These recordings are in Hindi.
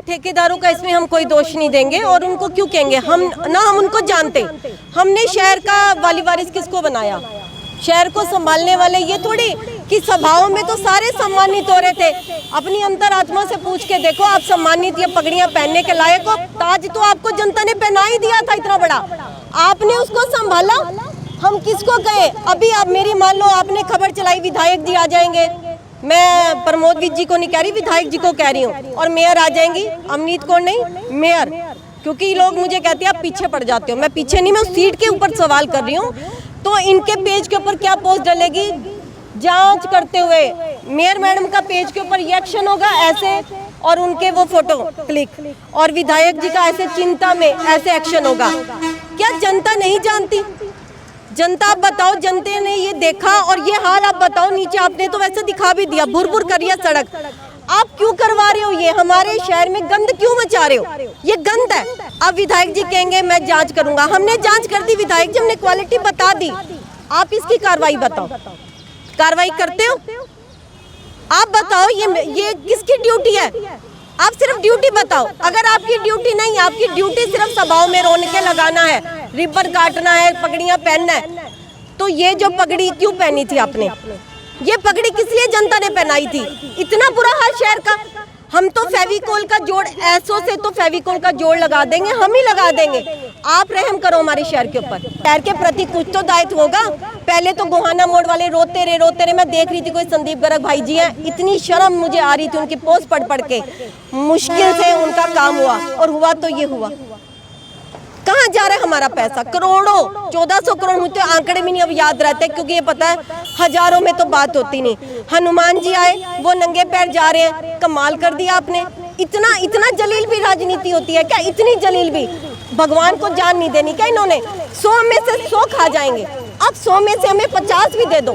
ठेकेदारों का इसमें हम कोई दोष नहीं देंगे और उनको क्यों कहेंगे, हम उनको जानते। हमने शहर का वाली वारिस किसको बनाया, शहर को संभालने वाले ये थोड़ी कि सभाओं में तो सारे सम्मानित हो रहे थे। अपनी अंतरात्मा से पूछ के देखो, आप सम्मानित ये पगड़ियां पहनने के लायक हो? ताज तो आपको जनता ने पहना ही दिया था इतना बड़ा, आपने उसको संभाला। हम किसको कहे? अभी आप मेरी मान लो आपने खबर चलाई विधायक जी आ जाएंगे, मैं प्रमोद विज जी को नहीं कह रही, विधायक जी को कह रही हूँ, और मेयर आ जाएंगी, अमनीत कौर नहीं मेयर, क्योंकि लोग मुझे कहते हैं आप पीछे पड़ जाते हो। मैं पीछे नहीं, मैं उस सीट के ऊपर सवाल कर रही हूँ। तो इनके पेज के ऊपर क्या पोस्ट डलेगी? जांच करते हुए मेयर मैडम का पेज के ऊपर रिएक्शन होगा ऐसे, और उनके वो फोटो क्लिक, और विधायक जी का ऐसे चिंता में ऐसे एक्शन होगा। क्या जनता नहीं जानती? जनता आप बताओ, जनता ने ये देखा और ये हाल आप बताओ। नीचे आपने तो वैसे दिखा भी दिया, भुर करिए सड़क, आप क्यों करवा रहे हो? ये हमारे शहर में गंद क्यों मचा रहे हो? ये गंद है। अब विधायक जी कहेंगे मैं जांच करूंगा, हमने जांच कर दी विधायक जी, हमने क्वालिटी बता दी, आप इसकी कार्रवाई बताओ। कार्रवाई करते हो? आप बताओ ये किसकी ड्यूटी है? आप सिर्फ ड्यूटी बताओ। अगर आपकी ड्यूटी नहीं, आपकी ड्यूटी सिर्फ सभाओं में रौनकें लगाना है, रिबन काटना है, पगड़ियां पहनना है, तो ये जो पगड़ी क्यों पहनी थी आपने? ये पगड़ी किस लिए जनता ने पहनाई थी? इतना बुरा हाल शहर का। हम तो फेविकोल का जोड़, ऐसो से तो फेविकोल का जोड़ लगा देंगे, हम ही लगा देंगे। आप रहम करो हमारे शहर के ऊपर, शहर के प्रति कुछ तो दायित्व होगा। पहले तो गोहाना मोड़ वाले रोते रहे, मैं देख रही थी कोई संदीप गर्ग भाई जी हैं, इतनी शर्म मुझे आ रही थी उनकी पोस्ट पढ़ के। मुश्किल से उनका काम हुआ, और हुआ तो ये हुआ। कहाँ जा रहा है हमारा पैसा? करोड़ों, 1400 करोड़, मुझे आंकड़े भी नहीं अब याद रहते, क्योंकि ये पता है हजारों में तो बात होती नहीं। हनुमान जी आए, वो नंगे पैर जा रहे हैं, कमाल कर दिया आपने। इतना जलील भी राजनीति होती है क्या? इतनी जलील भी? भगवान को जान नहीं देनी क्या इन्होंने? 100 में से 100 खा जाएंगे। अब 100 में से हमें 50 भी दे दो,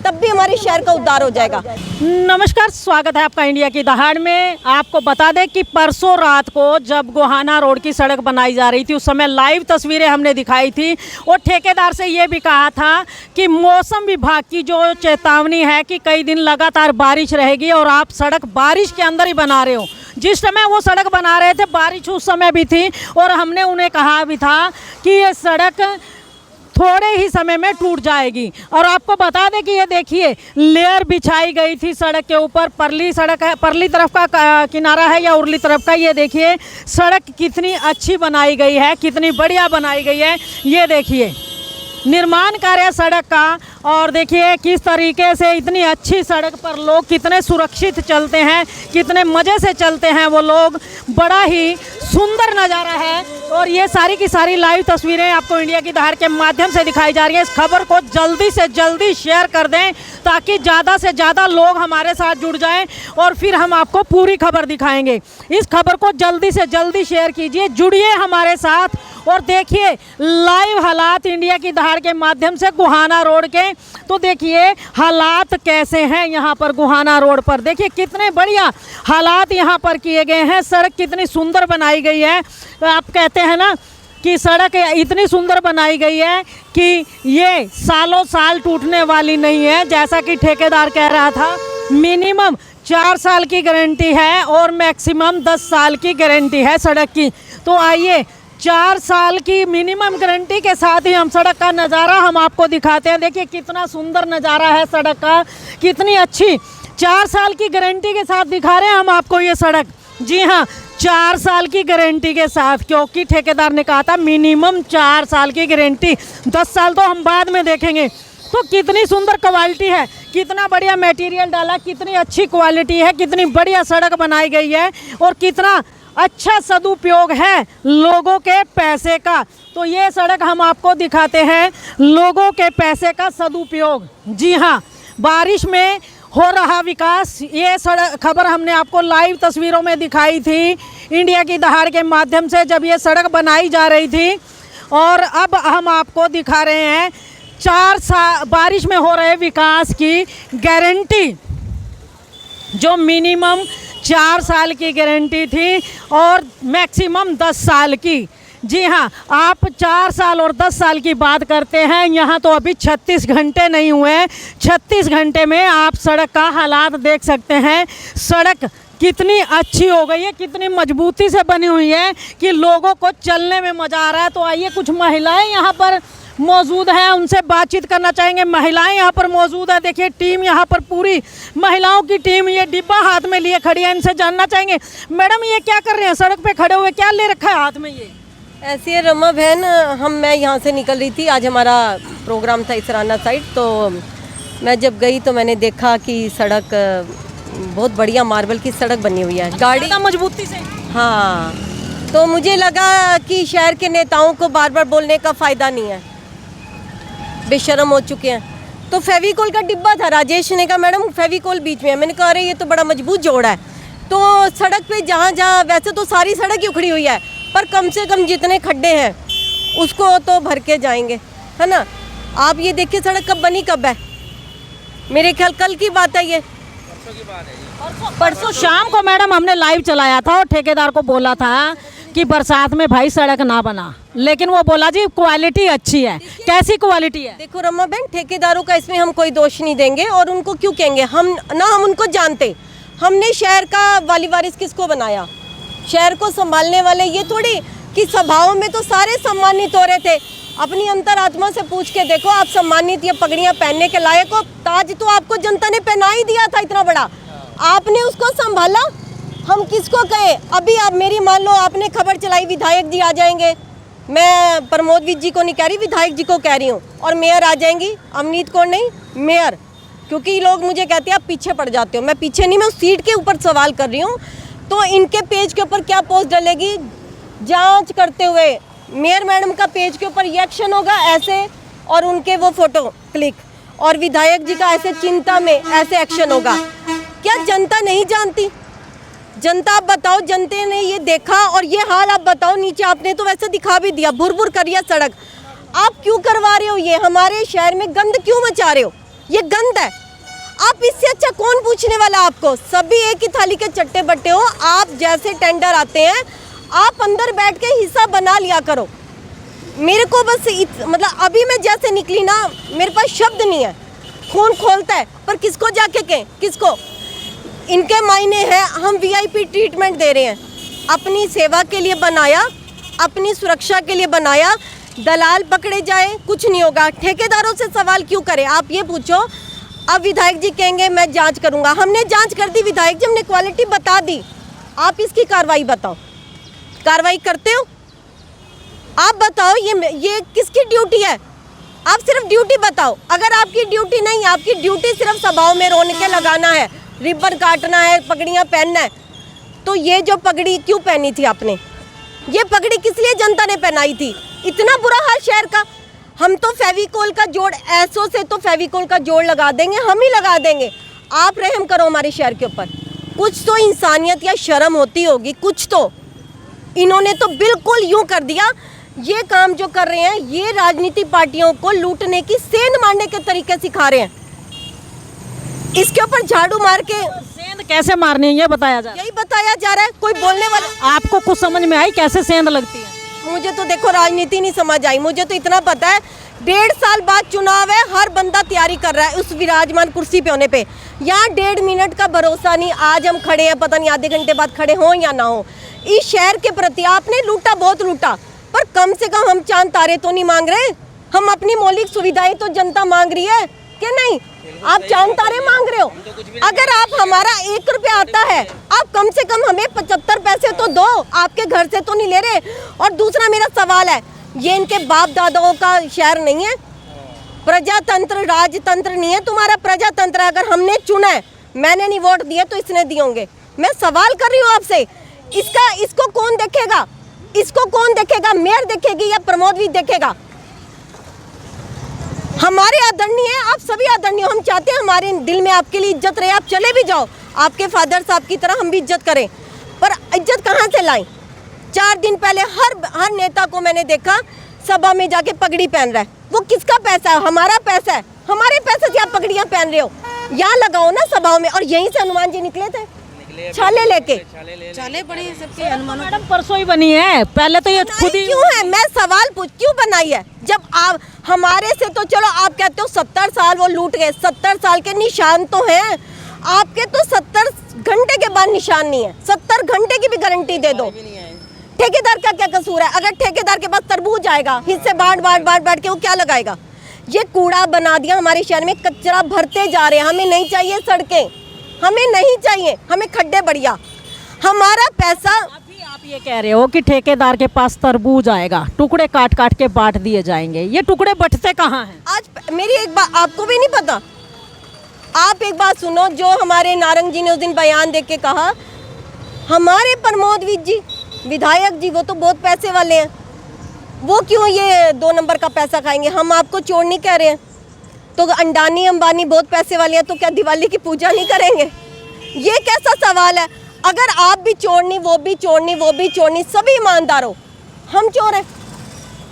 तब भी हमारे शहर का उद्धार हो जाएगा। नमस्कार, स्वागत है आपका इंडिया की दहाड़ में। आपको बता दें कि परसों रात को जब गोहाना रोड की सड़क बनाई जा रही थी, उस समय लाइव तस्वीरें हमने दिखाई थी, और ठेकेदार से ये भी कहा था कि मौसम विभाग की जो चेतावनी है कि कई दिन लगातार बारिश रहेगी, और आप सड़क बारिश के अंदर ही बना रहे हो। जिस समय वो सड़क बना रहे थे बारिश उस समय भी थी, और हमने उन्हें कहा भी था कि ये सड़क थोड़े ही समय में टूट जाएगी। और आपको बता दें कि ये देखिए लेयर बिछाई गई थी सड़क के ऊपर। परली सड़क है, परली तरफ का किनारा है या उर्ली तरफ का, ये देखिए सड़क कितनी अच्छी बनाई गई है, कितनी बढ़िया बनाई गई है। ये देखिए निर्माण कार्य सड़क का, और देखिए किस तरीके से इतनी अच्छी सड़क पर लोग कितने सुरक्षित चलते हैं, कितने मज़े से चलते हैं वो लोग। बड़ा ही सुंदर नज़ारा है, और ये सारी की सारी लाइव तस्वीरें आपको इंडिया की दहाड़ के माध्यम से दिखाई जा रही है। इस खबर को जल्दी से जल्दी शेयर कर दें, ताकि ज़्यादा से ज़्यादा लोग हमारे साथ जुड़ जाएं, और फिर हम आपको पूरी खबर दिखाएंगे। इस खबर को जल्दी से जल्दी शेयर कीजिए, जुड़िए हमारे साथ, और देखिए लाइव हालात इंडिया की दहाड़ के माध्यम से गोहाना रोड के। तो देखिए हालात कैसे हैं यहाँ पर गोहाना रोड पर। देखिए कितने बढ़िया हालात यहाँ पर किए गए हैं, सड़क कितनी सुंदर बनाई गई है। तो आप कहते हैं ना कि सड़क इतनी सुंदर बनाई गई है कि ये सालों साल टूटने वाली नहीं है, जैसा कि ठेकेदार कह रहा था। मिनिमम 4 साल की गारंटी है और मैक्सिमम 10 साल की गारंटी है सड़क की। तो आइए 4 साल की मिनिमम गारंटी के साथ ही हम सड़क का नज़ारा हम आपको दिखाते हैं। देखिए कितना सुंदर नज़ारा है सड़क का, कितनी अच्छी। 4 साल की गारंटी के साथ दिखा रहे हैं हम आपको ये सड़क। जी हाँ, 4 साल की गारंटी के साथ, क्योंकि ठेकेदार ने कहा था मिनिमम 4 साल की गारंटी, 10 साल तो हम बाद में देखेंगे। तो कितनी सुंदर क्वालिटी है, कितना बढ़िया मटेरियल डाला, कितनी अच्छी क्वालिटी है, कितनी बढ़िया सड़क बनाई गई है, और कितना अच्छा सदुपयोग है लोगों के पैसे का। तो ये सड़क हम आपको दिखाते हैं, लोगों के पैसे का सदुपयोग। जी हाँ, बारिश में हो रहा विकास, ये सड़क खबर हमने आपको लाइव तस्वीरों में दिखाई थी इंडिया की दहाड़ के माध्यम से, जब ये सड़क बनाई जा रही थी। और अब हम आपको दिखा रहे हैं 4 साल बारिश में हो रहे विकास की गारंटी, जो मिनिमम 4 साल की गारंटी थी और मैक्सिमम 10 साल की। जी हाँ, आप 4 साल और 10 साल की बात करते हैं, यहाँ तो अभी 36 घंटे नहीं हुए हैं। 36 घंटे में आप सड़क का हालात देख सकते हैं। सड़क कितनी अच्छी हो गई है, कितनी मजबूती से बनी हुई है कि लोगों को चलने में मज़ा आ रहा है। तो आइए कुछ महिलाएं यहाँ पर मौजूद हैं, उनसे बातचीत करना चाहेंगे। महिलाएं यहाँ पर मौजूद है, देखिए टीम यहाँ पर पूरी महिलाओं की टीम ये डिब्बा हाथ में लिए खड़ी है। इनसे जानना चाहेंगे, मैडम ये क्या कर रहे हैं, सड़क पे खड़े हुए, क्या ले रखा है हाथ में ये? ऐसी है रमा बहन, मैं यहाँ से निकल रही थी, आज हमारा प्रोग्राम था इसराना साइड। तो मैं जब गई तो मैंने देखा कि सड़क बहुत बढ़िया मार्बल की सड़क बनी हुई है, गाड़ी मजबूती से। हाँ, तो मुझे लगा कि शहर के नेताओं को बार बार बोलने का फ़ायदा नहीं है, बेशर्म हो चुके हैं। तो फेविकोल का डिब्बा था, राजेश ने कहा मैडम फेविकोल बीच में है। मैंने कहा अरे ये तो बड़ा मजबूत जोड़ है। तो सड़क पे जहाँ जहाँ, वैसे तो सारी सड़क ही उखड़ी हुई है, पर कम से कम जितने खड्डे हैं उसको तो भर के जाएंगे, है ना। आप ये देखिए सड़क कब बनी, कब है, मेरे ख्याल कल की बात है, ये परसों शाम को मैडम हमने लाइव चलाया था और ठेकेदार को बोला था कि बरसात में भाई सड़क ना बना, लेकिन वो बोला जी क्वालिटी अच्छी है। कैसी क्वालिटी है? देखो रमा बहन, ठेकेदारों का इसमें हम कोई दोष नहीं देंगे, और उनको क्यों कहेंगे, हम उनको जानते। हमने शहर का वाली वारिस किसको बनाया, शहर को संभालने वाले ये थोड़ी कि सभाओं में तो सारे सम्मानित हो रहे थे। अपनी अंतरात्मा से पूछ के देखो, आप सम्मानित या पगड़ियाँ पहनने के लायक हो? ताज तो आपको जनता ने पहना ही दिया था इतना बड़ा, आपने उसको संभाला। हम किसको कहें? अभी आप मेरी मान लो, आपने खबर चलाई विधायक जी आ जाएंगे, मैं प्रमोद विज जी को नहीं कह रही, विधायक जी को कह रही हूँ, और मेयर आ जाएंगी, अमनीत कौर नहीं, मेयर। क्योंकि लोग मुझे कहते हैं आप पीछे पड़ जाते हो, मैं पीछे नहीं, मैं उस सीट के ऊपर सवाल कर रही हूँ। तो इनके पेज के ऊपर क्या पोस्ट डलेगी, जांच करते हुए मेयर मैडम का पेज के ऊपर ये एक्शन होगा ऐसे, और उनके वो फोटो क्लिक, और विधायक जी का ऐसे चिंता में ऐसे एक्शन होगा। क्या जनता नहीं जानती? जनता, आप बताओ, जनता ने ये देखा, और ये हाल आप बताओ नीचे, आपने तो वैसे दिखा भी दिया, भुर कर दिया सड़क। आप क्यों करवा रहे हो ये? हमारे शहर में गंद क्यों मचा रहे हो? ये गंद है। आप इससे अच्छा कौन पूछने वाला आपको? सभी एक ही थाली के चट्टे बट्टे हो। आप जैसे टेंडर आते हैं, आप अंदर बैठ के हिस्सा बना लिया करो। मेरे को बस मतलब अभी मैं जैसे निकली ना, मेरे पास शब्द नहीं है, खून खोलता है, पर किसको जाके कहें, किसको? इनके मायने हैं हम वीआईपी ट्रीटमेंट दे रहे हैं, अपनी सेवा के लिए बनाया, अपनी सुरक्षा के लिए बनाया। दलाल पकड़े जाए कुछ नहीं होगा, ठेकेदारों से सवाल क्यों करें? आप ये पूछो। अब विधायक जी कहेंगे मैं जांच करूंगा, हमने जांच कर दी, विधायक जी हमने क्वालिटी बता दी, आप इसकी कार्रवाई बताओ, कार्रवाई करते हो? आप बताओ ये किसकी ड्यूटी है? आप सिर्फ ड्यूटी बताओ। अगर आपकी ड्यूटी नहीं, आपकी ड्यूटी सिर्फ सभाओं में रौनकें लगाना है, रिबन काटना है, पगड़ियाँ पहनना है, तो ये जो पगड़ी क्यों पहनी थी आपने? ये पगड़ी किस लिए जनता ने पहनाई थी? इतना बुरा हाल शहर का। हम तो फेविकोल का जोड़, ऐसों से तो फेविकोल का जोड़ लगा देंगे, हम ही लगा देंगे। आप रहम करो हमारे शहर के ऊपर, कुछ तो इंसानियत या शर्म होती होगी, कुछ तो। इन्होंने तो बिल्कुल यूं कर दिया। ये काम जो कर रहे हैं, ये राजनीति पार्टियों को लूटने की, सेंध मारने के तरीके सिखा रहे हैं। इसके ऊपर झाड़ू मार के सेंध कैसे मारनी है ये बताया जा रहा है। यही बताया जा रहा है। कोई बोलने वाला आपको कुछ समझ में आई कैसे सेंध लगती है? मुझे तो देखो राजनीति नहीं समझ आई। मुझे तो इतना पता है 1.5 साल बाद चुनाव है, हर बंदा तैयारी कर रहा है उस विराजमान कुर्सी पे होने पे। यहाँ 1.5 मिनट का भरोसा नहीं। आज हम खड़े हैं, पता नहीं आधे घंटे बाद खड़े हों या ना हो। इस शहर के प्रति आपने लूटा, बहुत लूटा, पर कम से कम हम चांद तारे तो नहीं मांग रहे। हम अपनी मौलिक सुविधाएं तो जनता मांग रही है कि नहीं? आप चांद तारे मांग रहे हो। अगर आप हमारा 1 रुपया आता है, आप कम से कम हमें 75 पैसे तो दो। आपके घर से तो नहीं ले रहे। और दूसरा मेरा सवाल है, ये इनके बाप दादाओं का शहर नहीं है? प्रजातंत्र, राजतंत्र नहीं है तुम्हारा, प्रजातंत्र है। अगर हमने चुना है, मैंने नहीं वोट दिए तो इसने दिए होंगे। मैं सवाल कर रही हूँ आपसे, इसको कौन देखेगा? इसको कौन देखेगा? मेयर देखेगी या प्रमोद भी देखेगा? हमारे आदरणीय है, आप सभी आदरणीय। हम चाहते हैं हमारे दिल में आपके लिए इज्जत रहे। आप चले भी जाओ, आपके फादर साहब की तरह हम भी इज्जत करें, पर इज्जत कहाँ से लाएं? 4 दिन पहले हर नेता को मैंने देखा सभा में जाके पगड़ी पहन रहा है। वो किसका पैसा है? हमारा पैसा है। हमारे पैसे से आप पगड़ियाँ पहन रहे हो। यहाँ लगाओ ना सभाओं में। और यहीं से हनुमान जी निकले थे छाले लेके। छाले बड़ी सबके हनुमान। मैडम परसों ही बनी है, पहले तो ये खुद ही क्यों है? मैं सवाल पूछ, क्यों बनाई है? जब आप हमारे से तो चलो आप कहते हो 70 साल वो लूट गए, 70 साल के निशान तो हैं। आपके तो 70 घंटे के बाद निशान नहीं है, 70 घंटे की भी गारंटी दे दो। ठेकेदार का क्या कसूर है? अगर ठेकेदार के पास तरबूज आएगा, हिस्से बांट के वो क्या लगाएगा? ये कूड़ा बना दिया हमारे शहर में, कचरा भरते जा रहे हैं। हमें नहीं चाहिए सड़कें, हमें नहीं चाहिए, हमें खड्डे बढ़िया। हमारा पैसा अभी आप ये कह रहे हो कि ठेकेदार के पास तरबूज आएगा, टुकड़े काट काट के बांट दिए जाएंगे। ये टुकड़े बंटते कहाँ हैं? आज मेरी एक बात आपको भी नहीं पता, आप एक बात सुनो। जो हमारे नारंग जी ने उस दिन बयान दे के कहा, हमारे प्रमोद जी विधायक जी वो तो बहुत पैसे वाले हैं, वो क्यों ये 2 नंबर का पैसा खाएंगे? हम आपको चोर नहीं कह रहे हैं। तो अंडानी अंबानी बहुत पैसे वाले हैं, तो क्या दिवाली की पूजा नहीं करेंगे? ये कैसा सवाल है? अगर आप भी चोर नहीं, वो भी चोर नहीं, वो भी चोर नहीं, सभी ईमानदार हो, हम चोर हैं।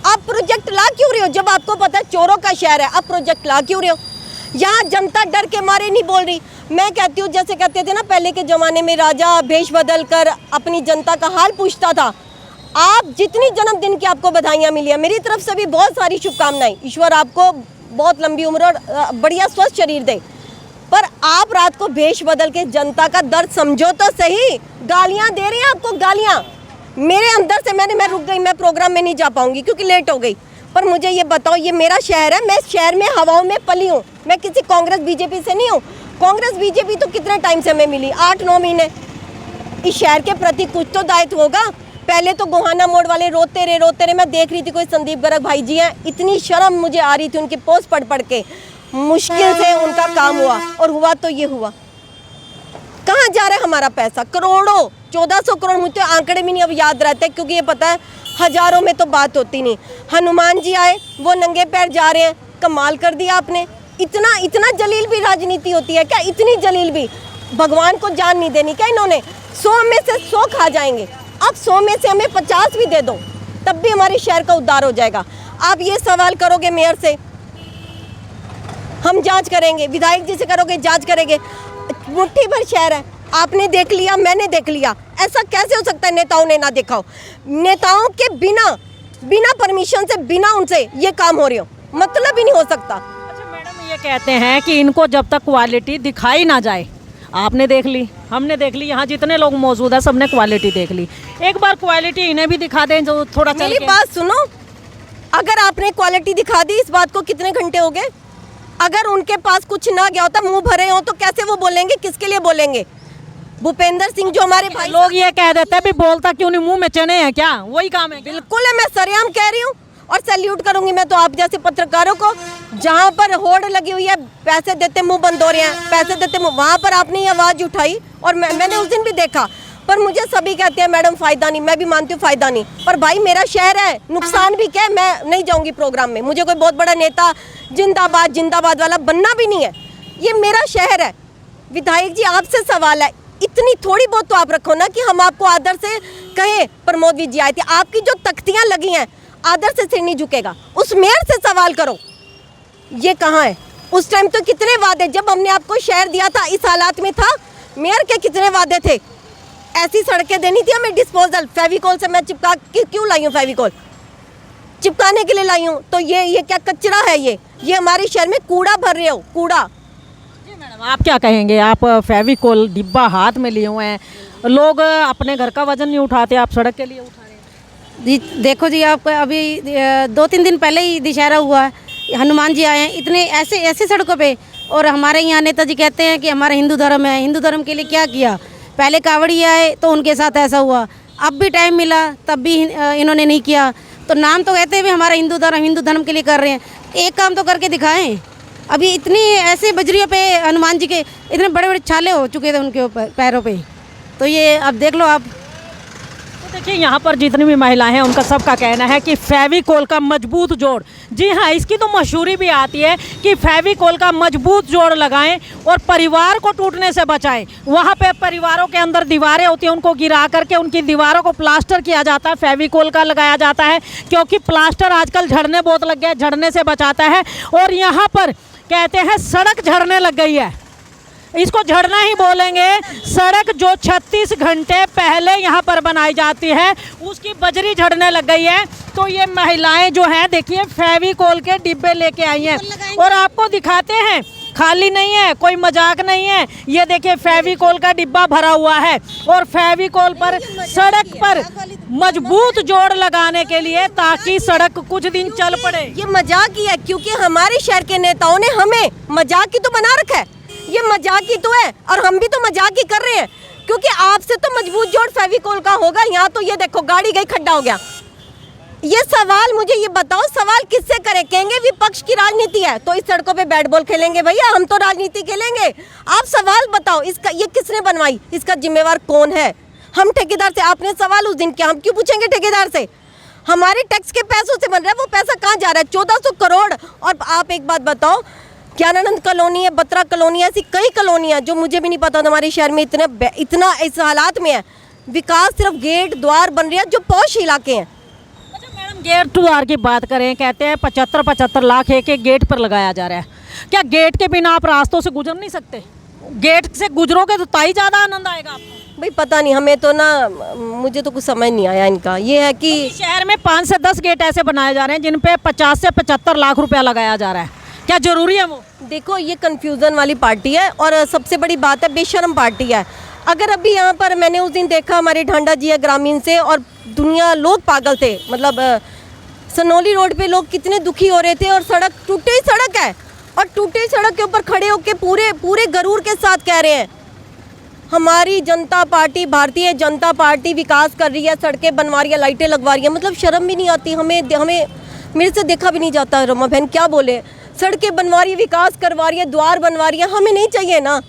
आप प्रोजेक्ट ला क्यों रहे हो? जब आपको पता है चोरों का शहर है, आप प्रोजेक्ट ला क्यों रहे हो? यहाँ जनता डर के मारे नहीं बोल रही। मैं कहती हूँ, जैसे कहते थे ना पहले के ज़माने में, राजा भेष बदल कर अपनी जनता का हाल पूछता था। आप जितनी जन्मदिन की आपको बधाइयाँ मिली है, मेरी तरफ से भी बहुत सारी शुभकामनाएं। ईश्वर आपको बहुत लंबी उम्र और बढ़िया स्वस्थ शरीर दे। पर आप रात को भेष बदल के जनता का दर्द समझो तो सही। गालियाँ दे रहे हैं आपको, गालियाँ मेरे अंदर से। मैं रुक गई, मैं प्रोग्राम में नहीं जा पाऊंगी क्योंकि लेट हो गई। पर मुझे ये बताओ, ये मेरा शहर है, मैं शहर में हवाओं में पली हूँ। मैं किसी कांग्रेस बीजेपी से नहीं हूँ। कांग्रेस बीजेपी तो कितने टाइम से हमें मिली, 8-9 महीने। इस शहर के प्रति कुछ तो दायित्व होगा। पहले तो गोहाना मोड़ वाले रोते रहे। मैं देख रही थी कोई संदीप गर्ग भाई जी हैं, इतनी शर्म मुझे आ रही थी उनकी पोस्ट पढ़ के। मुश्किल से उनका काम हुआ, और हुआ तो ये हुआ। कहाँ जा रहा है हमारा पैसा? करोड़ों, 1400 करोड़। मुझे आंकड़े भी नहीं अब याद रहते, क्योंकि ये पता है हजारों में तो बात होती नहीं। हनुमान जी आए, वो नंगे पैर जा रहे हैं, कमाल कर दिया आपने। इतना जलील भी राजनीति होती है क्या? इतनी जलील भी? भगवान को जान नहीं देनी क्या इन्होंने? 100 में से 100 खा जाएंगे। अब 100 में से हमें 50 भी दे दो, तब भी हमारे शहर का उद्धार हो जाएगा। आप ये सवाल करोगे मेयर से, हम जांच करेंगे। विधायक जी से करोगे, जांच करेंगे। मुट्ठी भर शहर है, आपने देख लिया, मैंने देख लिया। ऐसा कैसे हो सकता है नेताओं ने ना देखा हो? नेताओं के बिना परमिशन से, बिना उनसे ये काम हो रही हो, मतलब ही नहीं हो सकता। अच्छा मैडम, ये कहते हैं कि इनको जब तक क्वालिटी दिखाई ना जाए, आपने देख ली, हमने देख ली, यहाँ जितने लोग मौजूद है सबने क्वालिटी देख ली, एक बार क्वालिटी इन्हें भी दिखा दें जो थोड़ा चल मेरी बात सुनो, अगर आपने क्वालिटी दिखा दी, इस बात को कितने घंटे हो गए? अगर उनके पास कुछ ना गया होता, मुंह भरे हो, तो कैसे वो बोलेंगे? किसके लिए बोलेंगे? भूपेंद्र सिंह जो हमारे भाई, लोग ये कह देते हैं भी बोलता क्यों नहीं, मुंह में चने हैं क्या? वही काम है। बिल्कुल है, मैं सरेआम कह रही हूँ और सैल्यूट करूंगी मैं तो आप जैसे पत्रकारों को। जहाँ पर होड़ लगी हुई है, पैसे देते मुंह बंद हो रहे हैं, पैसे देते मुंह, वहाँ पर आपने ये आवाज़ उठाई और मैंने उस दिन भी देखा। पर मुझे सभी कहते हैं मैडम फ़ायदा नहीं, मैं भी मानती हूँ फ़ायदा नहीं, पर भाई मेरा शहर है, नुकसान भी क्या है? मैं नहीं जाऊँगी प्रोग्राम में, मुझे कोई बहुत बड़ा नेता जिंदाबाद वाला बनना भी नहीं है। ये मेरा शहर है। विधायक जी आपसे सवाल है, इतनी थोड़ी बहुत तो आप रखो ना कि हम आपको आदर से कहें। प्रमोद जी आए थे, आपकी जो तख्तियाँ लगी हैं, आदर से सिर नहीं झुकेगा। उस मेयर से सवाल करो, ये कहाँ है? उस टाइम तो कितने वादे, जब हमने आपको शहर दिया था इस हालात में था, मेयर के कितने वादे थे? ऐसी सड़कें देनी थी हमें, डिस्पोजल फेविकोल से मैं चिपका क्यों लाई हूँ? फेविकोल चिपकाने के लिए लाई हूँ। तो ये क्या कचरा है? ये हमारे शहर में कूड़ा भर रहे हो, कूड़ा। जी मैडम, आप क्या कहेंगे? आप फेविकोल डिब्बा हाथ में लिए हुए हैं, लोग अपने घर का वजन नहीं उठाते, आप सड़क के लिए उठा रहे हैं। देखो जी, आप अभी 2-3 दिन पहले ही दशहरा हुआ है, हनुमान जी आए हैं, इतने ऐसे सड़कों पे। और हमारे यहाँ नेताजी कहते हैं कि हमारा हिंदू धर्म है, हिंदू धर्म के लिए क्या किया? पहले कावड़ी आए तो उनके साथ ऐसा हुआ, अब भी टाइम मिला तब भी इन्होंने नहीं किया। तो नाम तो कहते हुए हमारा हिंदू धर्म के लिए कर रहे हैं, एक काम तो करके दिखाएं। अभी इतनी ऐसे बजरियों पे हनुमान जी के इतने बड़े बड़े छाले हो चुके थे उनके ऊपर पैरों पे, तो ये अब देख लो आप। तो देखिए यहाँ पर जितनी भी महिलाएं हैं उनका सबका कहना है कि फेविकोल का मजबूत जोड़, जी हाँ, इसकी तो मशहूरी भी आती है कि फेविकोल का मजबूत जोड़ लगाएं और परिवार को टूटने से बचाएं। वहाँ पे परिवारों के अंदर दीवारें होती हैं, उनको गिरा करके उनकी दीवारों को प्लास्टर किया जाता है, फेविकोल का लगाया जाता है, क्योंकि प्लास्टर आजकल झड़ने बहुत लग गया है, झड़ने से बचाता है। और यहाँ पर कहते हैं सड़क झड़ने लग गई है, इसको झड़ना ही बोलेंगे। सड़क जो 36 घंटे पहले यहाँ पर बनाई जाती है, उसकी बजरी झड़ने लग गई है। तो ये महिलाएं जो हैं, देखिए फेविकोल के डिब्बे लेके आई हैं और आपको दिखाते हैं खाली नहीं है, कोई मजाक नहीं है। ये देखिए फेविकोल का डिब्बा भरा हुआ है और फेविकोल पर सड़क पर मजबूत जोड़ लगाने के लिए ताकि सड़क कुछ दिन चल पड़े। ये मजाक ही है, क्योंकि हमारे शहर के नेताओं ने हमें मजाक ही तो बना रखा है। ये मजाक ही तो है और हम भी तो मजाक ही कर रहे हैं, क्योंकि आपसे तो मजबूत जोड़ फेविकोल का होगा। यहाँ तो ये देखो गाड़ी गई, खड्डा हो गया। ये सवाल मुझे ये बताओ, सवाल किससे करें? कहेंगे विपक्ष की राजनीति है तो इस सड़कों पे बैट बॉल खेलेंगे। भैया हम तो राजनीति खेलेंगे। आप सवाल बताओ, इसका ये किसने बनवाई, इसका जिम्मेवार कौन है? हम ठेकेदार से, आपने सवाल उस दिन किया, हम क्यों पूछेंगे ठेकेदार से? हमारे टैक्स के पैसों से बन रहा है, वो पैसा कहाँ जा रहा है? 1400 करोड़। और आप एक बात बताओ, ज्ञानानंद कॉलोनी है, बत्रा कॉलोनी है, ऐसी कई कॉलोनियाँ जो मुझे भी नहीं पता हमारे शहर में इतना इस हालात में है। विकास सिर्फ गेट द्वार बन रहे हैं जो पॉश इलाके हैं। मैडम गेट द्वार की बात करें, कहते हैं 75 लाख एक एक गेट पर लगाया जा रहा है। क्या गेट के बिना आप रास्तों से गुजर नहीं सकते? गेट से गुजरोगे तो ताई ज़्यादा आनंद आएगा आपको। भाई पता नहीं, हमें तो ना, मुझे तो कुछ समझ नहीं आया इनका। ये है कि शहर में 5 से 10 गेट ऐसे बनाए जा रहे हैं जिन पे 50 से 75 लाख रुपया लगाया जा रहा है। क्या जरूरी है वो? देखो ये कंफ्यूजन वाली पार्टी है और सबसे बड़ी बात है बेशर्म पार्टी है। अगर अभी यहाँ पर मैंने उस दिन देखा, हमारे ढांडा जी है ग्रामीण से, और दुनिया लोग पागल थे, मतलब सनोली रोड पे लोग कितने दुखी हो रहे थे। और सड़क टूटी हुई सड़क है और टूटी हुई सड़क के ऊपर खड़े होकर पूरे गरूर के साथ कह रहे हैं हमारी जनता पार्टी, भारतीय जनता पार्टी विकास कर रही है, सड़कें बनवा रही है, लाइटें लगवा रही है। मतलब शर्म भी नहीं आती हमें मेरे से देखा भी नहीं जाता। रमा बहन क्या बोले, सड़कें बनवा रही है, विकास करवा रही है, द्वार बनवा रही है, हमें नहीं चाहिए ना?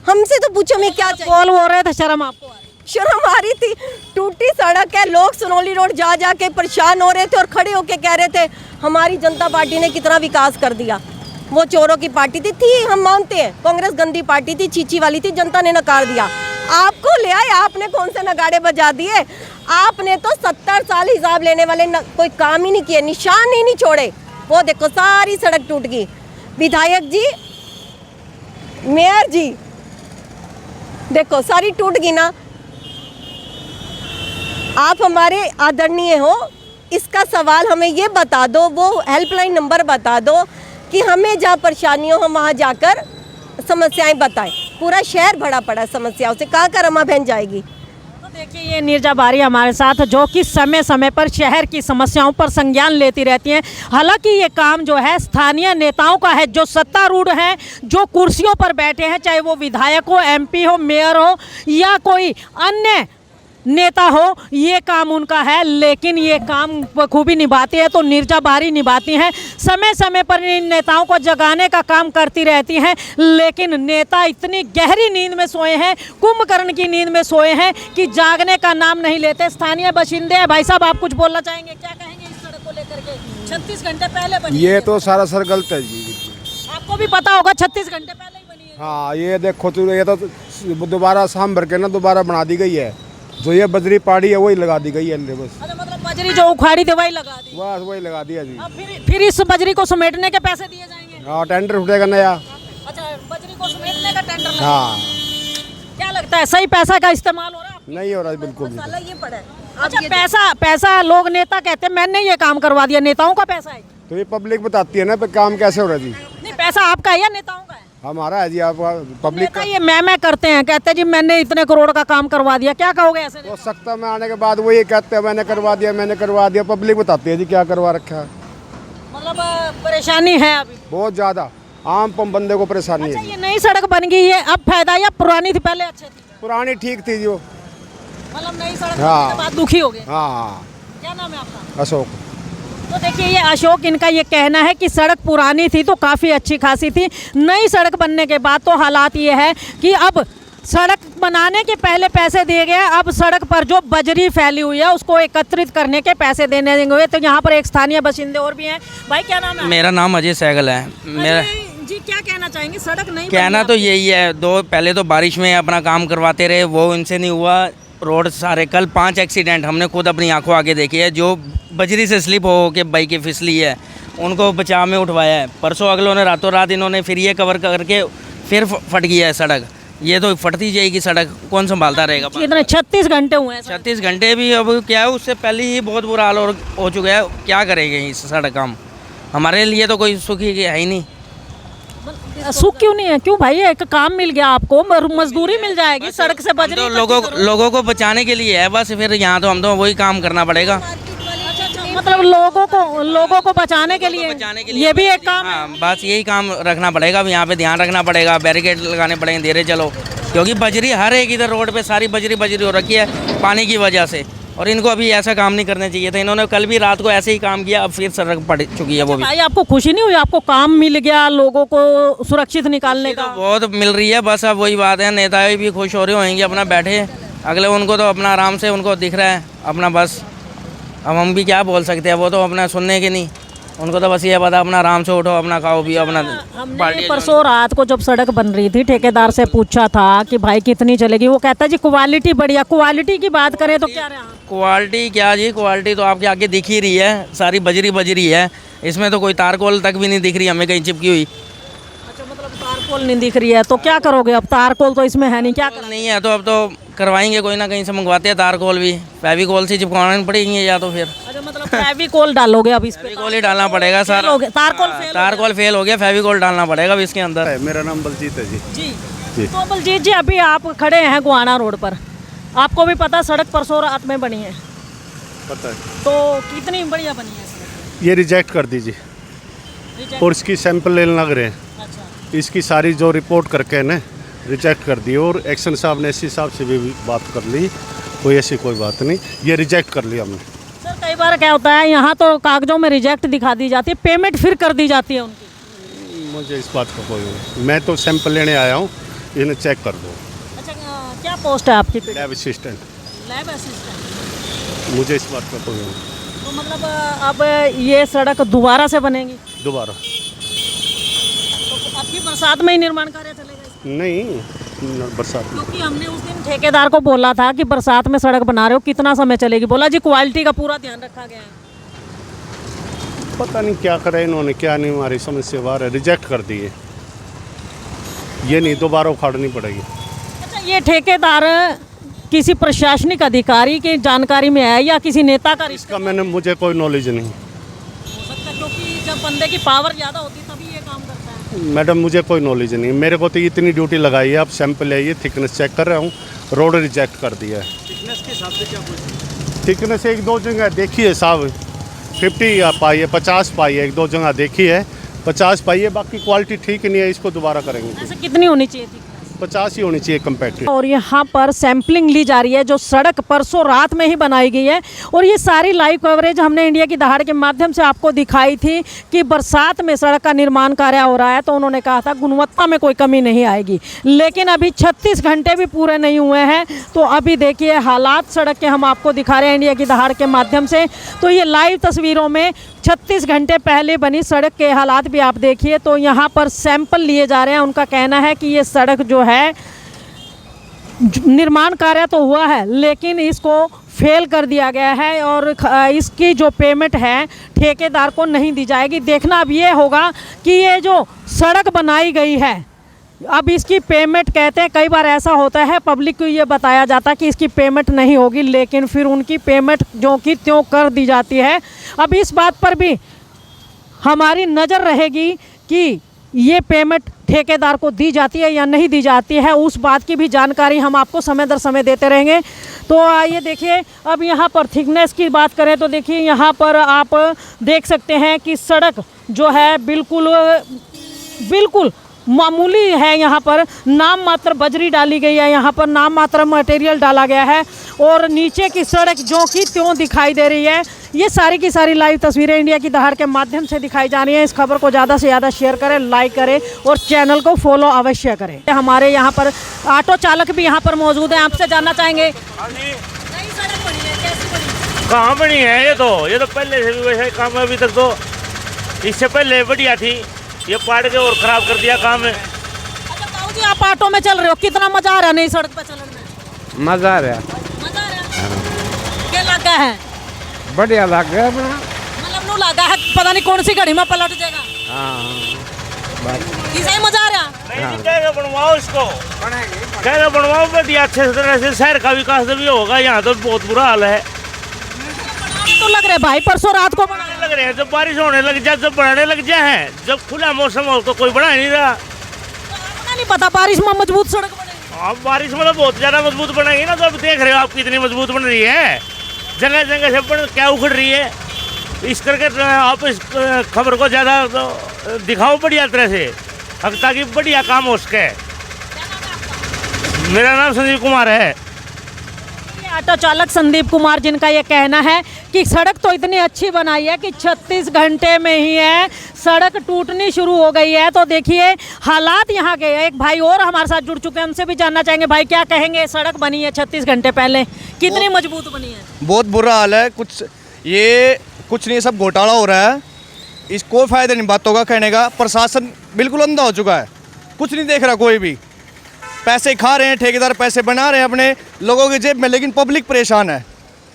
हमसे तो पूछो हमें क्या चाहिए? कॉल हो रहे थे, शर्म आपको आ रही? शर्म आ रही थी। टूटी सड़क है, लोग सनोली रोड जा के परेशान हो रहे थे और खड़े होके कह रहे थे हमारी जनता पार्टी ने कितना विकास कर दिया। वो चोरों की पार्टी थी हम मानते हैं, कांग्रेस गंदी पार्टी थी, चीची वाली थी, जनता ने नकार दिया। आपको ले आए, आपने कौन से नगाड़े बजा दिए? आपने तो 70 साल हिसाब लेने वाले कोई काम ही नहीं किए, निशान ही नहीं छोड़े। वो देखो सारी सड़क टूट गई। विधायक जी, मेयर जी, देखो सारी टूट गई ना। आप हमारे आदरणीय हो, इसका सवाल हमें ये बता दो, वो हेल्पलाइन नंबर बता दो कि हमें जहाँ परेशानी हो हम वहाँ जाकर समस्याएं बताएं। पूरा शहर भरा पड़ा है समस्याओं से, कहाँ का रमा बहन जाएगी? तो देखिए ये नीरजा बारी हमारे साथ, जो कि समय समय पर शहर की समस्याओं पर संज्ञान लेती रहती हैं। हालांकि ये काम जो है स्थानीय नेताओं का है, जो सत्तारूढ़ हैं, जो कुर्सियों पर बैठे हैं, चाहे वो विधायक हो, MP हो, मेयर हो या कोई अन्य नेता हो, ये काम उनका है। लेकिन ये काम बखूबी निभाती है तो नीरजा बारी निभाती हैं। समय समय पर इन नेताओं को जगाने का काम करती रहती हैं, लेकिन नेता इतनी गहरी नींद में सोए हैं, कुंभकर्ण की नींद में सोए हैं कि जागने का नाम नहीं लेते। स्थानीय बाशिंदे हैं। भाई साहब आप कुछ बोलना चाहेंगे? क्या कहेंगे इस सड़क को लेकर के? 36 घंटे पहले बनी ये तो सारा सर गलत है जी। आपको भी पता होगा 36 घंटे पहले ही बनी है। हाँ ये देखो तो, ये तो दोबारा शाम भर के ना दोबारा बना दी गई है। जो ये बजरी पाड़ी है वही लगा दी गई है बस। अच्छा, मतलब बजरी जो उखाड़ी थी वही लगा दी? बस वही लगा दिया जी। अब फिर इस बजरी को समेटने के पैसे दिए जाएंगे? हाँ टेंडर उठेगा नया। अच्छा, बजरी को समेटने का टेंडर लगा। हाँ क्या लगता है सही पैसा का इस्तेमाल हो रहा है? नहीं हो रहा है बिल्कुल भी। साला ये पड़ा है। अच्छा, पैसा लोग नेता कहते हैं मैंने ये काम करवा दिया, नेताओं का पैसा है? तो ये पब्लिक बताती है ना पे काम कैसे हो रहा है जी। नहीं, पैसा आपका है या नेताओं का है? हमारा है जी। आप पब्लिक नेता ये मैं करते हैं, कहते हैं जी मैंने इतने करोड़ का काम करवा दिया। क्या कहोगे ऐसे? तो सत्ता में आने के बाद वही कहते हैं मैंने करवा दिया, मैंने करवा दिया। पब्लिक बताती है जी क्या करवा रखा है। मतलब परेशानी है अभी बहुत ज्यादा, आम बंदे को परेशानी अच्छा, है। ये नई सड़क बन गई है, अब फायदा या पुरानी थी पहले अच्छी थी? पुरानी ठीक थी जो। मतलब नई सड़क हाँ। बनने के बाद दुखी हो गए। हाँ। क्या नाम है आपका? अशोक। तो देखिए ये अशोक, इनका ये कहना है कि सड़क पुरानी थी तो काफ़ी अच्छी खासी थी, नई सड़क बनने के बाद तो हालात ये है कि अब सड़क बनाने के पहले पैसे दिए गए, अब सड़क पर जो बजरी फैली हुई है उसको एकत्रित करने के पैसे देने देंगे। तो यहाँ पर एक स्थानीय बाशिंदे और भी हैं। भाई क्या नाम है? मेरा नाम अजय सहगल है। मेरा जी क्या कहना चाहेंगे? सड़क नहीं कहना तो यही है, पहले तो बारिश में अपना काम करवाते रहे, वो इनसे नहीं हुआ। रोड सारे, कल 5 एक्सीडेंट हमने खुद अपनी आंखों आगे देखे है। जो बजरी से स्लिप हो के बाइक की फिसली है उनको बचाव में उठवाया है। परसों अगलों ने रातों रात इन्होंने फिर ये कवर करके फिर फट गया है सड़क। ये तो फटती जाएगी सड़क, कौन संभालता रहेगा? इतने 36 घंटे हुए हैं। 36 घंटे भी अब क्या है, उससे पहले ही बहुत बुरा हाल हो चुका है। क्या करेंगे इस सड़क? हम हमारे लिए तो कोई सुखी है ही नहीं। सुख क्यों नहीं है? क्यों भाई, एक काम मिल गया आपको, मजदूरी मिल जाएगी, सड़क से बजरी तो इकट्ठी करो। लोगों को बचाने के लिए है बस, फिर यहाँ तो हम तो वही काम करना पड़ेगा। मतलब लोगों को बचाने के लिए ये भी एक काम है। हाँ, बस यही काम रखना पड़ेगा। अब यहाँ पे ध्यान रखना पड़ेगा, बैरिकेड लगाने पड़ेंगे, धीरे चलो, क्योंकि बजरी हर एक इधर रोड पे सारी बजरी हो रखी है पानी की वजह से। और इनको अभी ऐसा काम नहीं करना चाहिए था। इन्होंने कल भी रात को ऐसे ही काम किया, अब फिर सड़क पड़ चुकी है वो भी। भाई आपको खुशी नहीं हुई? आपको काम मिल गया लोगों को सुरक्षित निकालने का? बहुत मिल रही है, बस अब वही बात है, नेता भी खुश हो रहे होंगे अपना बैठे, अगले उनको तो अपना आराम से उनको दिख रहा है अपना बस। अब हम भी क्या बोल सकते हैं, वो तो अपना सुनने के नहीं, उनको तो बस ये पता अपना आराम से उठो, अपना खाओ पियो अपना। हमने परसों रात को जब सड़क बन रही थी ठेकेदार से पूछा था कि भाई कितनी चलेगी, वो कहता जी क्वालिटी बढ़िया। क्वालिटी की बात करें तो क्या रहा? क्वालिटी क्या जी, क्वालिटी तो आपके आगे दिख ही रही है, सारी बजरी है, इसमें तो कोई तारकोल तक भी नहीं दिख रही हमें कहीं चिपकी हुई। अच्छा, मतलब तारकोल नहीं दिख रही है तो क्या करोगे अब? तारकोल तो इसमें है नहीं, क्या करें? नहीं है तो अब तो करवाएंगे, कोई ना कहीं से मंगवाते हैं तारकोल भी, फेविकोल से चिपकानी पड़ेगी या तो फिर। अच्छा, मतलब फेविकोल डालोगे अब इस पे? फेविकोल ही डालना पड़ेगा सर। तारकोल फेल हो गया, फेविकोल डालना पड़ेगा अब इसके अंदर। मेरा नाम बलजीत है जी। जी तो बलजीत जी, अभी आप खड़े हैं गोहाना रोड पर, आपको भी पता सड़क परसों रात में बनी है, पता है। तो कितनी बढ़िया बनी है सड़क? ये रिजेक्ट कर दीजिए और इसकी सैंपल लेने लग रहे हैं। अच्छा, इसकी सारी जो रिपोर्ट करके ना रिजेक्ट कर दी, और एक्शन साहब ने एससी साहब से भी बात कर ली, कोई ऐसी कोई बात नहीं, ये रिजेक्ट कर लिया हमने। सर कई बार क्या होता है, यहाँ तो कागजों में रिजेक्ट दिखा दी जाती है, पेमेंट फिर कर दी जाती है उनकी। मुझे इस बात का कोई नहीं, मैं तो सैंपल लेने आया हूँ, इन्हें चेक कर दो। अच्छा, क्या पोस्ट है आपकी? Lab assistant. Lab assistant. मुझे इस बात का कोई नहीं। तो मतलब अब ये सड़क दोबारा से बनेगी? दोबारा तो आपकी बरसात में ही निर्माण कार्य चलेगा इसका? नहीं, बरसात में। क्योंकि हमने उस दिन ठेकेदार को बोला था कि बरसात में सड़क बना रहे हो, कितना समय चलेगी? बोला जी क्वालिटी का पूरा ध्यान रखा गया है। पता नहीं क्या करे इन्होंने, क्या नहीं, हमारी समझ से बाहर है, रिजेक्ट कर दिए। ये नहीं, दोबारा उखाड़नी पड़ेगी। अच्छा, ये ठेकेदार किसी प्रशासनिक अधिकारी की जानकारी में है या किसी नेता का रिश्ता? इसका मुझे कोई नॉलेज नहीं। हो सकता है, क्योंकि जब बंदे की पावर ज़्यादा होती है तभी ये काम करता है। मैडम मुझे कोई नॉलेज नहीं, मेरे को तो इतनी ड्यूटी लगाई है, अब सैंपल है, ये थिकनेस चेक कर रहा हूँ, रोड रिजेक्ट कर दिया है। थिकनेस के हिसाब से क्या कुछ? थिकनेस एक दो जगह देखी है साहब, 50 पाई है, 50 पाई है, एक दो जगह देखी है, 50 पाई है, बाकी क्वालिटी ठीक नहीं है, इसको दोबारा करेंगे। ऐसे कितनी होनी चाहिए थी? 50 ही होनी चाहिए कम्पैक्ट। और यहाँ पर सैंपलिंग ली जा रही है, जो सड़क परसों रात में ही बनाई गई है, और ये सारी लाइव कवरेज हमने इंडिया की दहाड़ के माध्यम से आपको दिखाई थी कि बरसात में सड़क का निर्माण कार्य हो रहा है, तो उन्होंने कहा था गुणवत्ता में कोई कमी नहीं आएगी। लेकिन अभी 36 घंटे भी पूरे नहीं हुए हैं, तो अभी देखिए हालात सड़क के हम आपको दिखा रहे हैं इंडिया की दहाड़ के माध्यम से। तो ये लाइव तस्वीरों में 36 घंटे पहले बनी सड़क के हालात भी आप देखिए। तो यहाँ पर सैंपल लिए जा रहे हैं, उनका कहना है कि ये सड़क जो है निर्माण कार्य तो हुआ है लेकिन इसको फेल कर दिया गया है, और इसकी जो पेमेंट है ठेकेदार को नहीं दी जाएगी। देखना अब ये होगा कि ये जो सड़क बनाई गई है, अब इसकी पेमेंट, कहते हैं कई बार ऐसा होता है पब्लिक को ये बताया जाता है कि इसकी पेमेंट नहीं होगी, लेकिन फिर उनकी पेमेंट जो कि त्यों कर दी जाती है। अब इस बात पर भी हमारी नज़र रहेगी कि ये पेमेंट ठेकेदार को दी जाती है या नहीं दी जाती है, उस बात की भी जानकारी हम आपको समय दर समय देते रहेंगे। तो आइए देखिए, अब यहाँ पर थिकनेस की बात करें तो देखिए यहाँ पर आप देख सकते हैं कि सड़क जो है बिल्कुल मामूली है। यहाँ पर नाम मात्र बजरी डाली गई है, यहाँ पर नाम मात्र मटेरियल डाला गया है, और नीचे की सड़क जो कि त्यों दिखाई दे रही है। ये सारी की सारी लाइव तस्वीरें इंडिया की दहाड़ के माध्यम से दिखाई जा रही हैं। इस खबर को ज़्यादा से ज़्यादा शेयर करें, लाइक करें और चैनल को फॉलो अवश्य करें। हमारे यहाँ पर ऑटो चालक भी यहाँ पर मौजूद हैं, आपसे जानना चाहेंगे नई सड़क बनी है, कैसी बनी? कहाँ बनी है? ये तो पहले से भी वैसा ही काम है, अभी तक तो इससे पहले बढ़िया थी, ये पाड़ के और ख़राब कर दिया काम है। अच्छा ताऊ जी, आप ऑटो में चल रहे हो, कितना मज़ा आ रहा है नई सड़क पर चलने में? मज़ा आ रहा है, मज़ा आ रहा है? क्या लगा है? बढ़िया लग रहा है। मतलब नू लगा है पता नहीं कौन सी घड़ी में पलट जाएगा। हाँ, इसे मजा आ रहा? नहीं, कैसे बनवाओ इसको, कैसे बनवाओ बढ़िया अच्छे तरह से, शहर का विकास भी होगा। यहाँ तो बहुत बुरा हाल है। तो लग रहा है भाई परसों रात को बनाने लग रहे हैं, जब बारिश होने लग जाए, जब बनाने लग जाए हैं, जब खुला मौसम हो तो कोई बना ही नहीं रहा। नहीं पता बारिश में मजबूत सड़क बनेगी। अब बारिश मतलब बहुत ज़्यादा मजबूत बनेगी ना, तो अब देख रहे हो आप कितनी मजबूत बन रही है, जगह जगह से क्या उखड़ रही है। इस करके आप इस खबर को ज़्यादा दिखाओ बढ़िया तरह से, ताकि बढ़िया काम हो सके। मेरा नाम संजीव कुमार है। ऑटो चालक संदीप कुमार, जिनका ये कहना है कि सड़क तो इतनी अच्छी बनाई है कि 36 घंटे में ही है सड़क टूटनी शुरू हो गई है। तो देखिए हालात यहाँ के। एक भाई और हमारे साथ जुड़ चुके हैं, उनसे भी जानना चाहेंगे। भाई क्या कहेंगे, सड़क बनी है 36 घंटे पहले, कितनी मजबूत बनी है? बहुत बुरा हाल है। कुछ नहीं, सब घोटाला हो रहा है। इसको फ़ायदा नहीं बातों का कहने का। प्रशासन बिल्कुल अंधा हो चुका है, कुछ नहीं देख रहा कोई भी। पैसे खा रहे हैं, ठेकेदार पैसे बना रहे हैं अपने लोगों की जेब में, लेकिन पब्लिक परेशान है।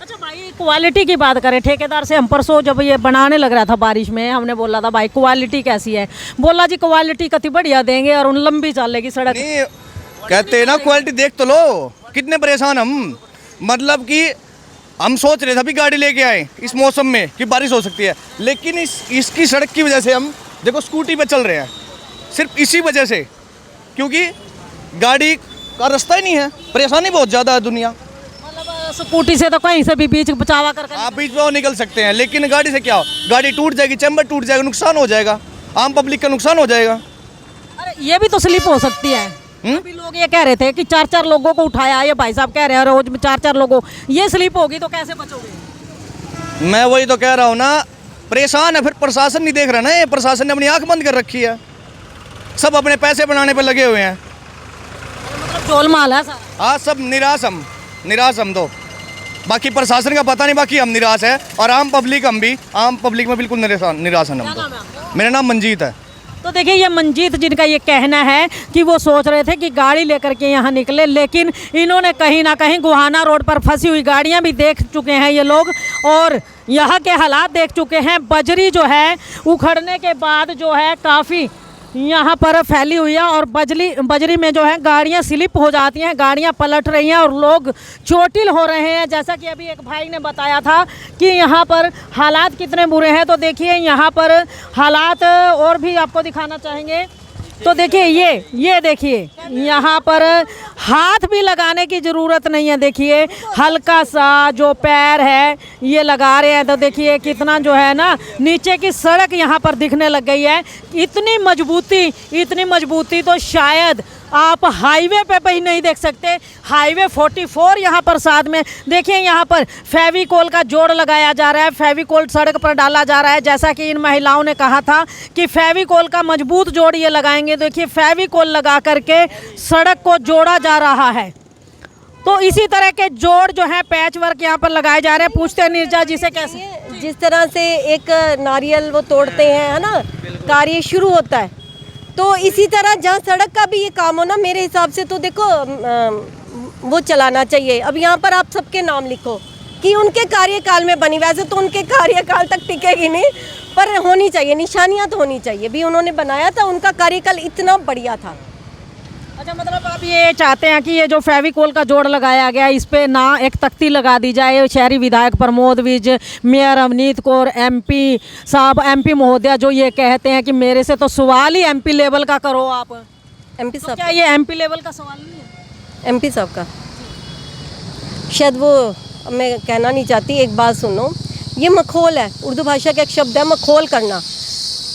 अच्छा भाई, क्वालिटी की बात करें, ठेकेदार से हम परसों जब ये बनाने लग रहा था बारिश में, हमने बोला था भाई क्वालिटी कैसी है, बोला जी क्वालिटी कति बढ़िया देंगे और उन लंबी चलेगी सड़क। नहीं कहते हैं ना, क्वालिटी देख तो लो। कितने परेशान हम, मतलब कि हम सोच रहे थे अभी गाड़ी लेके आए इस मौसम में कि बारिश हो सकती है, लेकिन इसकी सड़क की वजह से हम देखो स्कूटी पे चल रहे हैं, सिर्फ इसी वजह से, क्योंकि गाड़ी का रास्ता ही नहीं है। परेशानी बहुत ज़्यादा है दुनिया। मतलब स्कूटी से तो कहीं से भी बीच बचावा करके आप बीच में निकल सकते हैं, लेकिन गाड़ी से क्या हो, गाड़ी टूट जाएगी, चैम्बर टूट जाएगा, नुकसान हो जाएगा, आम पब्लिक का नुकसान हो जाएगा। अरे ये भी तो स्लिप हो सकती है। अभी लोग ये कह रहे थे कि 4-4 लोगों को उठाया, ये भाई साहब कह रहे हैं रोज में 4-4 लोगों, ये स्लिप होगी तो कैसे बचोगे? मैं वही तो कह रहा हूँ ना, परेशान है। फिर प्रशासन नहीं देख रहा ना, ये प्रशासन ने अपनी आंख बंद कर रखी है, सब अपने पैसे बनाने पर लगे हुए हैं। मतलब गोलमाल है सारा। हाँ, सब निराश हम तो। बाकी प्रशासन का पता नहीं, बाकी हम निराश है। और आम पब्लिक, हम भी आम पब्लिक में बिल्कुल निराश है हम तो। मेरा नाम मंजीत है। तो देखिए ये मंजीत, जिनका ये कहना है कि वो सोच रहे थे कि गाड़ी लेकर के यहाँ निकले, लेकिन इन्होंने कहीं ना कहीं गोहाना रोड पर फंसी हुई गाड़ियाँ भी देख चुके हैं ये लोग, और यहाँ के हालात देख चुके हैं। बजरी जो है उखड़ने के बाद जो है काफ़ी यहाँ पर फैली हुई है, और बजरी में जो है गाड़ियाँ स्लिप हो जाती हैं, गाड़ियाँ पलट रही हैं और लोग चोटिल हो रहे हैं। जैसा कि अभी एक भाई ने बताया था कि यहाँ पर हालात कितने बुरे हैं। तो देखिए यहाँ पर हालात और भी आपको दिखाना चाहेंगे। तो देखिए ये देखिए, यहाँ पर हाथ भी लगाने की ज़रूरत नहीं है। देखिए हल्का सा जो पैर है ये लगा रहे हैं, तो देखिए कितना जो है ना नीचे की सड़क यहाँ पर दिखने लग गई है। इतनी मजबूती तो शायद आप हाईवे पे ही नहीं देख सकते। हाईवे 44 यहाँ पर साथ में देखिए, यहाँ पर फेविकोल का जोड़ लगाया जा रहा है, फेविकोल सड़क पर डाला जा रहा है। जैसा कि इन महिलाओं ने कहा था कि फेविकोल का मजबूत जोड़ ये लगाएंगे। देखिए फेविकोल लगा करके सड़क को जोड़ा जा रहा है। तो इसी तरह के जोड़ जो है पैच वर्क यहाँ पर लगाए जा रहे हैं। पूछते हैं नीरजा जी से, कैसे जिस तरह से एक नारियल वो तोड़ते हैं, है ना, कार्य शुरू होता है, तो इसी तरह जहाँ सड़क का भी ये काम हो ना, मेरे हिसाब से तो देखो वो चलाना चाहिए। अब यहाँ पर आप सबके नाम लिखो कि उनके कार्यकाल में बनी, वैसे तो उनके कार्यकाल तक टिकेगी नहीं, पर होनी चाहिए, निशानियाँ तो होनी चाहिए। भी उन्होंने बनाया था, उनका कार्यकाल इतना बढ़िया था। अच्छा, मतलब आप ये चाहते हैं कि ये जो फेविकोल का जोड़ लगाया गया, इस पे ना एक तख्ती लगा दी जाए। शहरी विधायक प्रमोद विज, मेयर अवनीत कौर, एमपी साहब, एमपी महोदया जो ये कहते हैं कि मेरे से तो सवाल ही एमपी लेवल का करो आप। एमपी साहब, क्या ये एमपी लेवल का सवाल नहीं है? एमपी साहब का शायद वो मैं कहना नहीं चाहती। एक बात सुनो, ये मखौल है, उर्दू भाषा का एक शब्द है मखौल करना।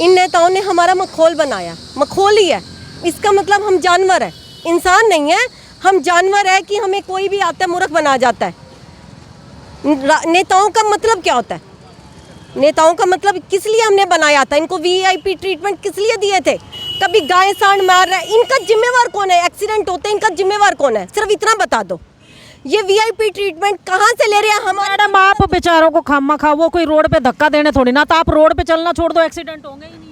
इन नेताओं ने हमारा मखौल बनाया, मखौल ही है। इसका मतलब हम जानवर है, इंसान नहीं है, हम जानवर है कि हमें कोई भी आता है मूर्ख बना जाता है। नेताओं का मतलब क्या होता है? नेताओं का मतलब किस लिए हमने बनाया था? इनको वीआईपी ट्रीटमेंट किस लिए दिए थे? कभी गाय सांड मार रहा है, इनका जिम्मेवार कौन है? एक्सीडेंट होते हैं, इनका जिम्मेवार कौन है? सिर्फ इतना बता दो। ये वीआईपी ट्रीटमेंट कहाँ से ले रहे हैं हमारे? मैडम आप बेचारों को खामा खा, वो कोई रोड पे धक्का देने थोड़ी ना, तो आप रोड पे चलना छोड़ दो, एक्सीडेंट होंगे ही नहीं।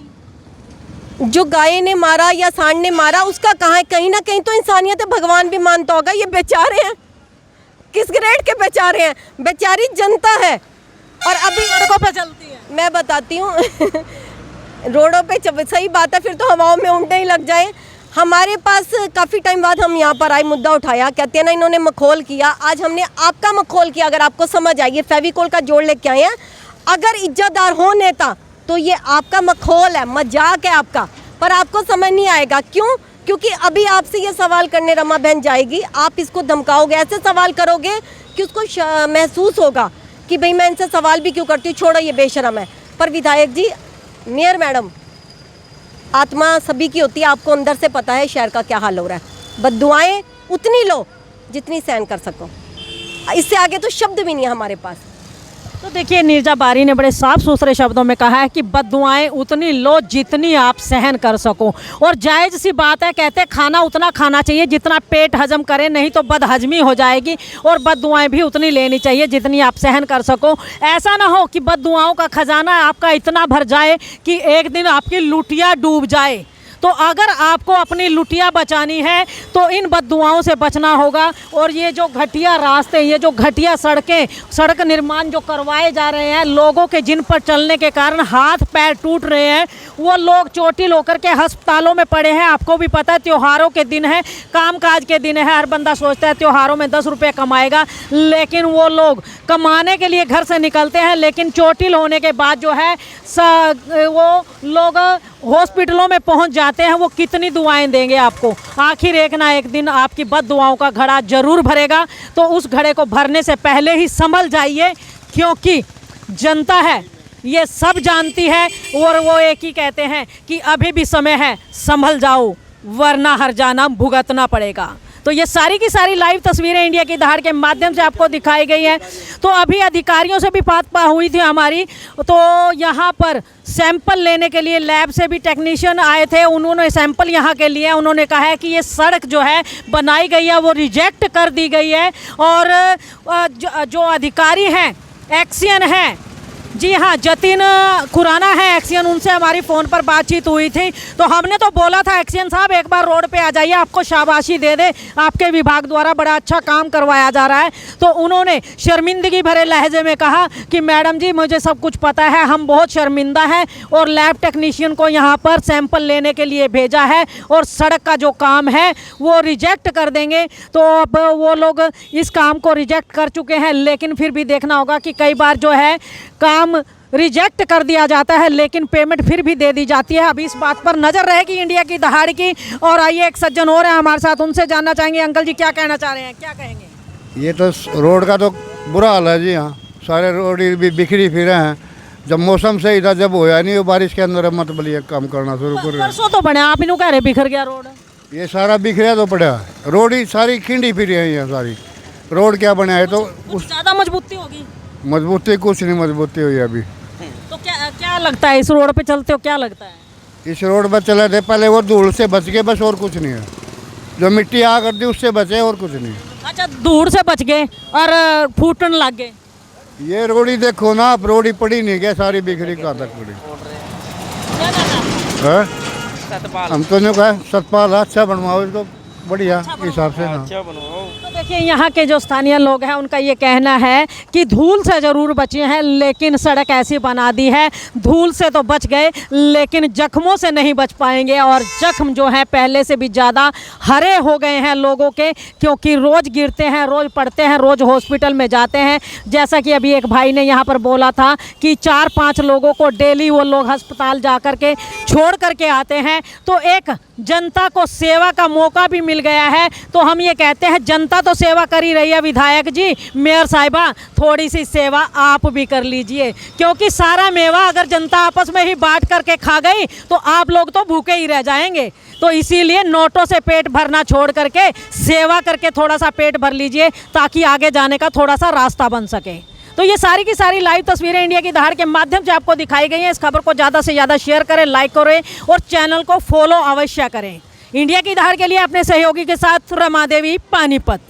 जो गाय ने मारा या सांड ने मारा उसका कहाँ है? कहीं ना कहीं तो इंसानियत है, भगवान भी मानता होगा। ये बेचारे हैं, किस ग्रेड के बेचारे हैं? बेचारी जनता है। और अभी सड़कों पे चलती है, मैं बताती हूँ रोडों पे सही बात है, फिर तो हवाओं में उल्टे ही लग जाए। हमारे पास काफ़ी टाइम बाद हम यहाँ पर आए, मुद्दा उठाया, कहते हैं ना इन्होंने मखौल किया। आज हमने आपका मखौल किया। अगर आपको समझ आई, ये फेविकोल का जोड़ लेके आए हैं। अगर इज्जतदार हो नेता तो ये आपका मखौल है, मजाक है आपका, पर आपको समझ नहीं आएगा। क्यों? क्योंकि अभी आपसे ये सवाल करने रमा बहन जाएगी, आप इसको धमकाओगे, ऐसे सवाल करोगे कि उसको महसूस होगा कि भाई मैं इनसे सवाल भी क्यों करती हूँ, छोड़ो ये बेशरम है। पर विधायक जी, मेयर मैडम, आत्मा सभी की होती है, आपको अंदर से पता है शहर का क्या हाल हो रहा है। बद्दुआएं उतनी लो जितनी सहन कर सको, इससे आगे तो शब्द भी नहीं है हमारे पास। तो देखिए, नीरजा बारी ने बड़े साफ सुथरे शब्दों में कहा है कि बद्दुआएं उतनी लो जितनी आप सहन कर सको। और जायज़ सी बात है, कहते हैं खाना उतना खाना चाहिए जितना पेट हजम करे, नहीं तो बदहजमी हो जाएगी। और बद्दुआएं भी उतनी लेनी चाहिए जितनी आप सहन कर सको। ऐसा ना हो कि बद्दुआओं का खजाना आपका इतना भर जाए कि एक दिन आपकी लुटिया डूब जाए। तो अगर आपको अपनी लुटिया बचानी है तो इन बद्दुआओं से बचना होगा। और ये जो घटिया रास्ते, ये जो घटिया सड़कें, सड़क निर्माण जो करवाए जा रहे हैं, लोगों के जिन पर चलने के कारण हाथ पैर टूट रहे हैं, वो लोग चोटिल होकर के अस्पतालों में पड़े हैं। आपको भी पता है, त्योहारों के दिन है, कामकाज के दिन है, हर बंदा सोचता है त्योहारों में 10 रुपये कमाएगा, लेकिन वो लोग कमाने के लिए घर से निकलते हैं, लेकिन चोटिल होने के बाद जो है वो लोग हॉस्पिटलों में पहुंच जाते हैं। वो कितनी दुआएं देंगे आपको? आखिर एक ना एक दिन आपकी बद दुआओं का घड़ा जरूर भरेगा। तो उस घड़े को भरने से पहले ही संभल जाइए, क्योंकि जनता है, ये सब जानती है। और वो एक ही कहते हैं कि अभी भी समय है, संभल जाओ वरना हर जाना भुगतना पड़ेगा। तो ये सारी की सारी लाइव तस्वीरें इंडिया की दहाड़ के माध्यम से आपको दिखाई गई हैं। तो अभी अधिकारियों से भी बात हुई थी हमारी, तो यहाँ पर सैंपल लेने के लिए लैब से भी टेक्नीशियन आए थे, उन्होंने सैंपल यहाँ के लिए, उन्होंने कहा है कि ये सड़क जो है बनाई गई है वो रिजेक्ट कर दी गई है। और जो अधिकारी हैं, एक्सियन हैं, जी हाँ, जतिन खुराना है एक्सियन, उनसे हमारी फ़ोन पर बातचीत हुई थी। तो हमने तो बोला था एक्सियन साहब एक बार रोड पे आ जाइए, आपको शाबाशी दे दे, आपके विभाग द्वारा बड़ा अच्छा काम करवाया जा रहा है। तो उन्होंने शर्मिंदगी भरे लहजे में कहा कि मैडम जी मुझे सब कुछ पता है, हम बहुत शर्मिंदा हैं और लैब टेक्नीशियन को यहाँ पर सैंपल लेने के लिए भेजा है और सड़क का जो काम है वो रिजेक्ट कर देंगे। तो अब वो लोग इस काम को रिजेक्ट कर चुके हैं, लेकिन फिर भी देखना होगा कि कई बार जो है काम रिजेक्ट कर दिया जाता है लेकिन पेमेंट फिर भी दे दी जाती है। अभी इस बात पर नज़र रहेगी इंडिया की दहाड़ की। और आइए, एक सज्जन और हैं हमारे साथ, उनसे जानना चाहेंगे। अंकल जी क्या कहना चाह रहे हैं, क्या कहेंगे? ये तो रोड का तो बुरा हाल है जी। हाँ, सारे रोड भी बिखरी फिरे हैं। जब मौसम सही था, जब होया नहीं वो बारिश के अंदर मत बलिए काम करना शुरू कर रहे। परसों तो बने, आप इन्हों कह रहे बिखर गया रोड। ये सारा बिखरा तो पड़ा है, रोड ही सारी खिंडी फिरी है। ये सारी रोड क्या बना है, तो उस ज़्यादा मजबूती होगी। मजबूती कुछ नहीं मजबूती हुई अभी। तो क्या लगता है, इस रोड पे चलते हो क्या लगता है? इस रोड पर चले थे पहले, वो धूल से बच गए बस, और कुछ नहीं है। जो मिट्टी आ कर दी उससे बचे, और कुछ नहीं। अच्छा, धूल से बच गए और फूटने लग गए। ये रोड ही देखो ना, आप रोड ही पड़ी नहीं गया, सारी बिखरी कहाँ तक पड़ी है। हम तो नहीं कहा सतपाल अच्छा बनवाओ इसको, बढ़िया हिसाब से। हाँ, तो देखिए, यहाँ के जो स्थानीय लोग हैं उनका ये कहना है कि धूल से ज़रूर बचे हैं, लेकिन सड़क ऐसी बना दी है, धूल से तो बच गए लेकिन जख्मों से नहीं बच पाएंगे। और जख्म जो है पहले से भी ज़्यादा हरे हो गए हैं लोगों के, क्योंकि रोज़ गिरते हैं, रोज़ पड़ते हैं, रोज़ हॉस्पिटल में जाते हैं। जैसा कि अभी एक भाई ने यहाँ पर बोला था कि 4-5 लोगों को डेली वो लोग अस्पताल जा कर के छोड़ करके आते हैं। तो एक जनता को सेवा का मौका भी मिल गया है। तो हम ये कहते हैं, जनता तो सेवा कर ही रही है, विधायक जी, मेयर साहिबा, थोड़ी सी सेवा आप भी कर लीजिए, क्योंकि सारा मेवा अगर जनता आपस में ही बांट करके खा गई तो आप लोग तो भूखे ही रह जाएंगे। तो इसीलिए नोटों से पेट भरना छोड़ करके सेवा करके थोड़ा सा पेट भर लीजिए, ताकि आगे जाने का थोड़ा सा रास्ता बन सके। तो ये सारी की सारी लाइव तस्वीरें इंडिया की दहाड़ के माध्यम से आपको दिखाई गई हैं। इस खबर को ज़्यादा से ज़्यादा शेयर करें, लाइक करें और चैनल को फॉलो अवश्य करें। इंडिया की दहाड़ के लिए अपने सहयोगी के साथ रमा देवी, पानीपत।